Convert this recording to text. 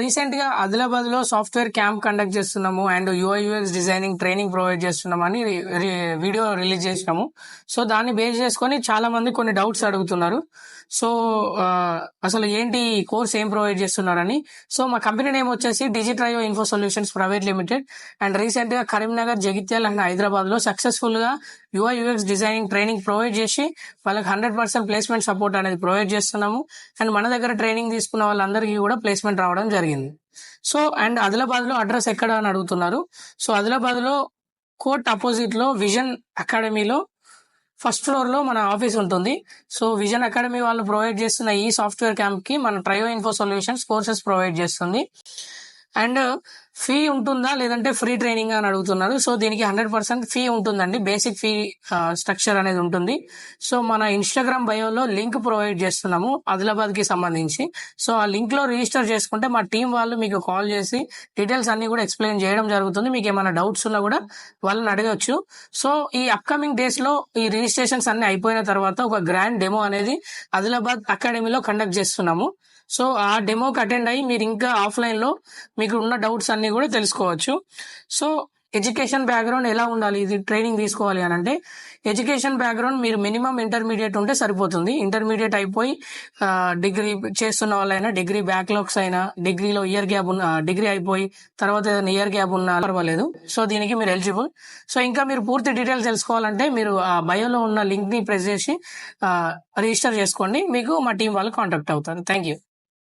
Recent గా ఆదిలాబాద్ లో software camp conduct చేస్తున్నాము and UI UX designing training provide చేస్తున్నాము అని వీడియో రిలీజ్ చేసినాము. సో దాన్ని బేస్ చేసుకొని చాలా మంది కొన్ని డౌట్స్ అడుగుతున్నారు. సో అసలు ఏంటి కోర్స్ ఏం ప్రొవైడ్ చేస్తున్నారని. సో మా కంపెనీ నేమ్ వచ్చేసి Digitrio info solutions private limited and recent గా కరీంనగర్, జగిత్యాల అండ్ హైదరాబాద్ లో సక్సెస్ఫుల్ గా UI UX designing training provide చేసి వాళ్ళకి 100% ప్లేస్మెంట్ సపోర్ట్ అనేది ప్రొవైడ్ చేస్తున్నాము. అండ్ మన దగ్గర ట్రైనింగ్ తీసుకున్న వాళ్ళందరికీ కూడా ప్లేస్మెంట్ రావడం జరిగింది. సో అండ్ ఆదిలాబాద్ లో అడ్రస్ ఎక్కడ అని అడుగుతున్నారు. సో ఆదిలాబాద్ లో కోర్ట్ అపోజిట్ లో విజన్ అకాడమీలో ఫస్ట్ ఫ్లోర్ లో మన ఆఫీస్ ఉంటుంది. సో విజన్ అకాడమీ వాళ్ళు ప్రొవైడ్ చేస్తున్న ఈ సాఫ్ట్వేర్ క్యాంప్ కి మన trio info solutions courses provide చేస్తుంది. అండ్ ఫీ ఉంటుందా లేదంటే ఫ్రీ ట్రైనింగ్ అని అడుగుతున్నారు. సో దీనికి 100% ఫీ ఉంటుందండి. బేసిక్ ఫీ స్ట్రక్చర్ అనేది ఉంటుంది. సో మన ఇన్స్టాగ్రామ్ బయోలో లింక్ ప్రొవైడ్ చేస్తున్నాము ఆదిలాబాద్ కి సంబంధించి. సో ఆ లింక్ లో రిజిస్టర్ చేసుకుంటే మా టీం వాళ్ళు మీకు కాల్ చేసి డీటెయిల్స్ అన్ని కూడా ఎక్స్ప్లెయిన్ చేయడం జరుగుతుంది. మీకు ఏమైనా డౌట్స్ ఉన్నా కూడా వాళ్ళని అడగచ్చు. సో ఈ అప్కమింగ్ డేస్ లో ఈ రిజిస్ట్రేషన్స్ అన్ని అయిపోయిన తర్వాత ఒక గ్రాండ్ డెమో అనేది ఆదిలాబాద్ అకాడమీలో కండక్ట్ చేస్తున్నాము. సో ఆ డెమోకి అటెండ్ అయ్యి మీరు ఇంకా ఆఫ్లైన్ లో మీకు ఉన్న డౌట్స్ అన్ని కూడా తెలుసుకోవచ్చు. సో ఎడ్యుకేషన్ బ్యాక్గ్రౌండ్ ఎలా ఉండాలి ఇది ట్రైనింగ్ తీసుకోవాలి అని అంటే, ఎడ్యుకేషన్ బ్యాక్గ్రౌండ్ మీరు మినిమం ఇంటర్మీడియట్ ఉంటే సరిపోతుంది. ఇంటర్మీడియట్ అయిపోయి డిగ్రీ చేస్తున్న వాళ్ళైనా, డిగ్రీ బ్యాక్లాగ్స్ అయినా, డిగ్రీలో ఇయర్ గ్యాప్ ఉన్న, డిగ్రీ అయిపోయి తర్వాత ఏదైనా ఇయర్ గ్యాప్ ఉన్నా పర్వాలేదు. సో దీనికి మీరు ఎలిజిబుల్. సో ఇంకా మీరు పూర్తి డీటెయిల్స్ తెలుసుకోవాలంటే మీరు ఆ బయోలో ఉన్న లింక్ ని ప్రెస్ చేసి రిజిస్టర్ చేసుకోండి. మీకు మా టీం వాళ్ళు కాంటాక్ట్ అవుతారు. Thank you.